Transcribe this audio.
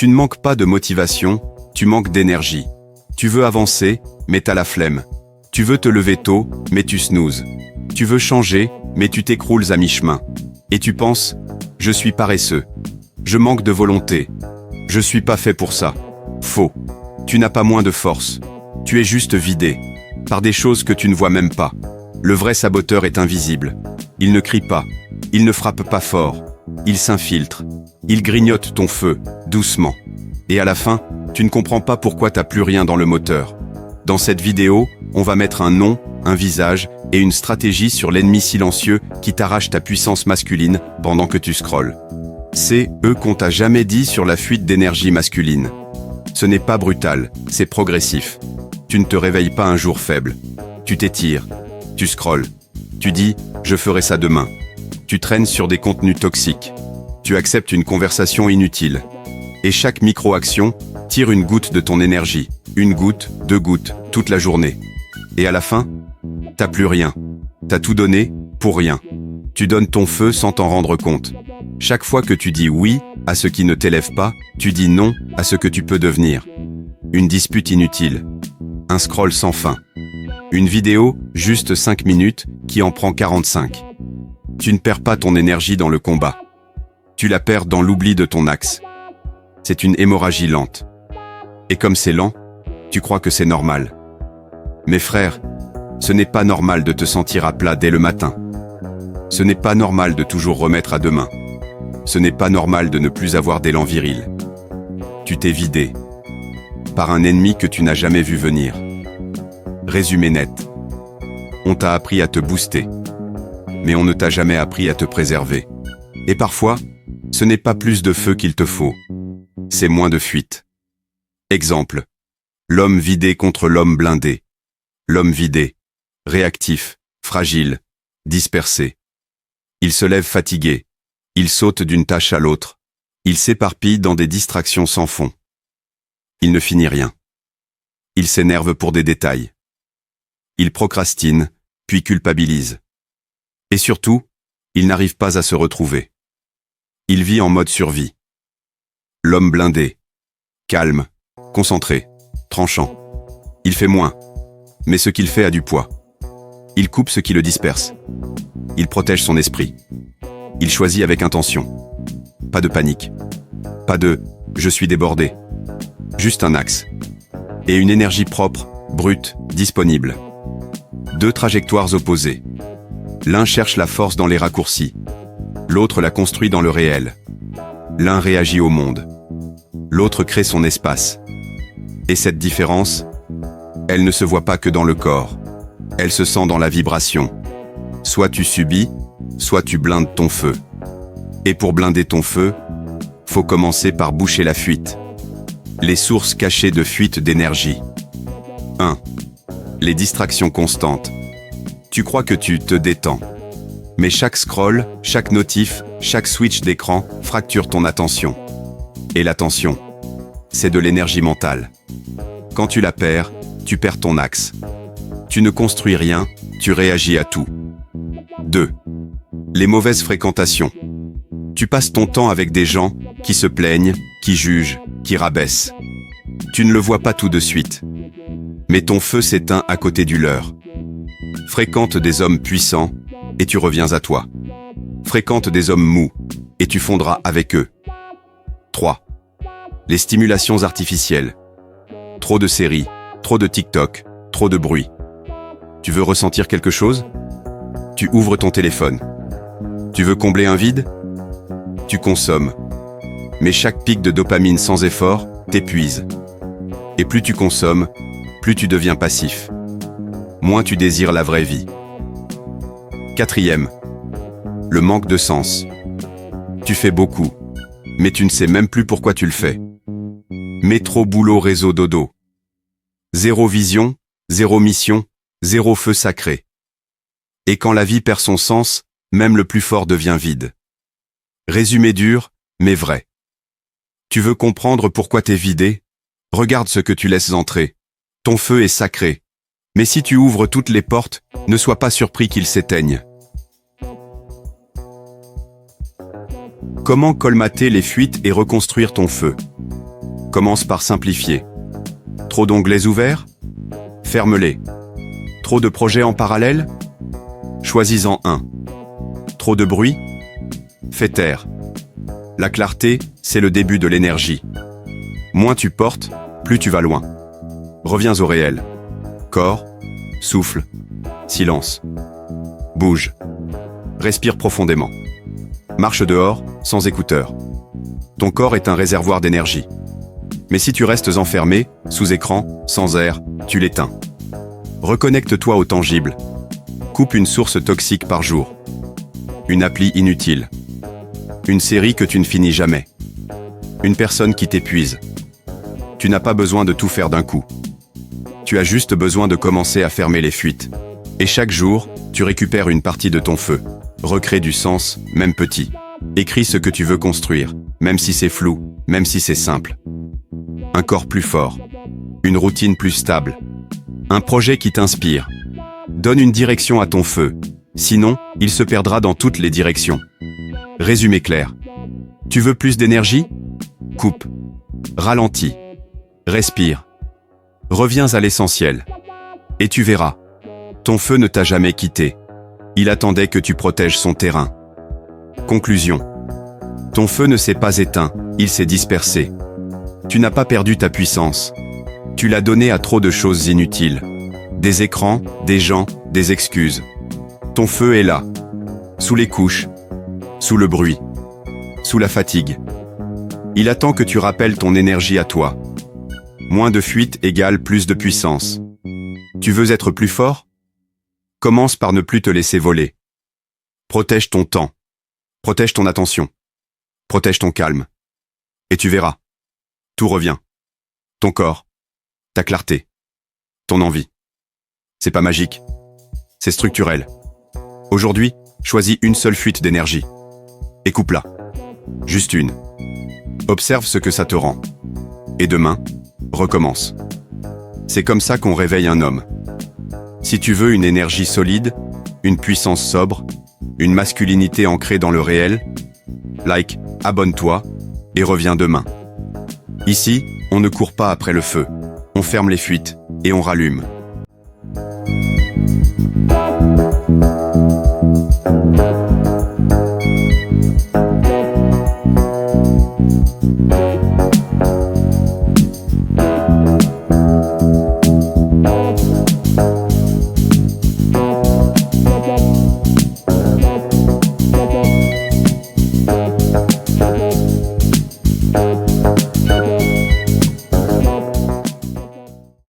Tu ne manques pas de motivation, tu manques d'énergie. Tu veux avancer, mais t'as la flemme. Tu veux te lever tôt, mais tu snoozes. Tu veux changer, mais tu t'écroules à mi-chemin. Et tu penses, je suis paresseux. Je manque de volonté. Je suis pas fait pour ça. Faux. Tu n'as pas moins de force. Tu es juste vidé. Par des choses que tu ne vois même pas. Le vrai saboteur est invisible. Il ne crie pas. Il ne frappe pas fort. Il s'infiltre. Il grignote ton feu, doucement. Et à la fin, tu ne comprends pas pourquoi t'as plus rien dans le moteur. Dans cette vidéo, on va mettre un nom, un visage et une stratégie sur l'ennemi silencieux qui t'arrache ta puissance masculine pendant que tu scrolles. C'est eux qu'on t'a jamais dit sur la fuite d'énergie masculine. Ce n'est pas brutal, c'est progressif. Tu ne te réveilles pas un jour faible. Tu t'étires, tu scrolles. Tu dis « je ferai ça demain ». Tu traînes sur des contenus toxiques. Tu acceptes une conversation inutile. Et chaque micro-action tire une goutte de ton énergie. Une goutte, 2 gouttes, toute la journée. Et à la fin, t'as plus rien. T'as tout donné pour rien. Tu donnes ton feu sans t'en rendre compte. Chaque fois que tu dis oui à ce qui ne t'élève pas, tu dis non à ce que tu peux devenir. Une dispute inutile. Un scroll sans fin. Une vidéo, juste 5 minutes, qui en prend 45. Tu ne perds pas ton énergie dans le combat. Tu la perds dans l'oubli de ton axe. C'est une hémorragie lente. Et comme c'est lent, tu crois que c'est normal. Mes frères, ce n'est pas normal de te sentir à plat dès le matin. Ce n'est pas normal de toujours remettre à demain. Ce n'est pas normal de ne plus avoir d'élan viril. Tu t'es vidé. Par un ennemi que tu n'as jamais vu venir. Résumé net. On t'a appris à te booster. Mais on ne t'a jamais appris à te préserver. Et parfois, ce n'est pas plus de feu qu'il te faut. C'est moins de fuite. Exemple. L'homme vidé contre l'homme blindé. L'homme vidé. Réactif, fragile, dispersé. Il se lève fatigué. Il saute d'une tâche à l'autre. Il s'éparpille dans des distractions sans fond. Il ne finit rien. Il s'énerve pour des détails. Il procrastine, puis culpabilise. Et surtout, il n'arrive pas à se retrouver. Il vit en mode survie. L'homme blindé. Calme, concentré, tranchant. Il fait moins, mais ce qu'il fait a du poids. Il coupe ce qui le disperse. Il protège son esprit. Il choisit avec intention. Pas de panique. Pas de « je suis débordé ». Juste un axe. Et une énergie propre, brute, disponible. 2 trajectoires opposées. L'un cherche la force dans les raccourcis. L'autre la construit dans le réel. L'un réagit au monde. L'autre crée son espace. Et cette différence, elle ne se voit pas que dans le corps. Elle se sent dans la vibration. Soit tu subis, soit tu blindes ton feu. Et pour blinder ton feu, faut commencer par boucher la fuite. Les sources cachées de fuite d'énergie. 1. Les distractions constantes. Tu crois que tu te détends. Mais chaque scroll, chaque notif, chaque switch d'écran fracture ton attention. Et l'attention, c'est de l'énergie mentale. Quand tu la perds, tu perds ton axe. Tu ne construis rien, tu réagis à tout. 2. Les mauvaises fréquentations. Tu passes ton temps avec des gens qui se plaignent, qui jugent, qui rabaissent. Tu ne le vois pas tout de suite. Mais ton feu s'éteint à côté du leur. Fréquente des hommes puissants, et tu reviens à toi. Fréquente des hommes mous, et tu fondras avec eux. 3. Les stimulations artificielles. Trop de séries, trop de TikTok, trop de bruit. Tu veux ressentir quelque chose? Tu ouvres ton téléphone. Tu veux combler un vide? Tu consommes. Mais chaque pic de dopamine sans effort t'épuise. Et plus tu consommes, plus tu deviens passif. Moins tu désires la vraie vie. 4. Le manque de sens. Tu fais beaucoup, mais tu ne sais même plus pourquoi tu le fais. Métro, boulot, réseau, dodo. 0 vision, 0 mission, 0 feu sacré. Et quand la vie perd son sens, même le plus fort devient vide. Résumé dur, mais vrai. Tu veux comprendre pourquoi t'es vidé? Regarde ce que tu laisses entrer. Ton feu est sacré. Mais si tu ouvres toutes les portes, ne sois pas surpris qu'ils s'éteignent. Comment colmater les fuites et reconstruire ton feu? Commence par simplifier. Trop d'onglets ouverts? Ferme-les. Trop de projets en parallèle? Choisis-en un. Trop de bruit? Fais taire. La clarté, c'est le début de l'énergie. Moins tu portes, plus tu vas loin. Reviens au réel. Corps, souffle, silence. Bouge. Respire profondément. Marche dehors, sans écouteurs. Ton corps est un réservoir d'énergie. Mais si tu restes enfermé, sous écran, sans air, tu l'éteins. Reconnecte-toi au tangible. Coupe une source toxique par jour. Une appli inutile. Une série que tu ne finis jamais. Une personne qui t'épuise. Tu n'as pas besoin de tout faire d'un coup. Tu as juste besoin de commencer à fermer les fuites. Et chaque jour, tu récupères une partie de ton feu. Recrée du sens, même petit. Écris ce que tu veux construire, même si c'est flou, même si c'est simple. Un corps plus fort. Une routine plus stable. Un projet qui t'inspire. Donne une direction à ton feu. Sinon, il se perdra dans toutes les directions. Résumé clair. Tu veux plus d'énergie? Coupe. Ralentis. Respire. Reviens à l'essentiel. Et tu verras. Ton feu ne t'a jamais quitté. Il attendait que tu protèges son terrain. Conclusion. Ton feu ne s'est pas éteint, il s'est dispersé. Tu n'as pas perdu ta puissance. Tu l'as donné à trop de choses inutiles. Des écrans, des gens, des excuses. Ton feu est là. Sous les couches. Sous le bruit. Sous la fatigue. Il attend que tu rappelles ton énergie à toi. Moins de fuite égale plus de puissance. Tu veux être plus fort? Commence par ne plus te laisser voler. Protège ton temps. Protège ton attention. Protège ton calme. Et tu verras. Tout revient. Ton corps. Ta clarté. Ton envie. C'est pas magique. C'est structurel. Aujourd'hui, choisis une seule fuite d'énergie. Et coupe-la. Juste une. Observe ce que ça te rend. Et demain, recommence. C'est comme ça qu'on réveille un homme. Si tu veux une énergie solide, une puissance sobre, une masculinité ancrée dans le réel, like, abonne-toi et reviens demain. Ici, on ne court pas après le feu. On ferme les fuites et on rallume.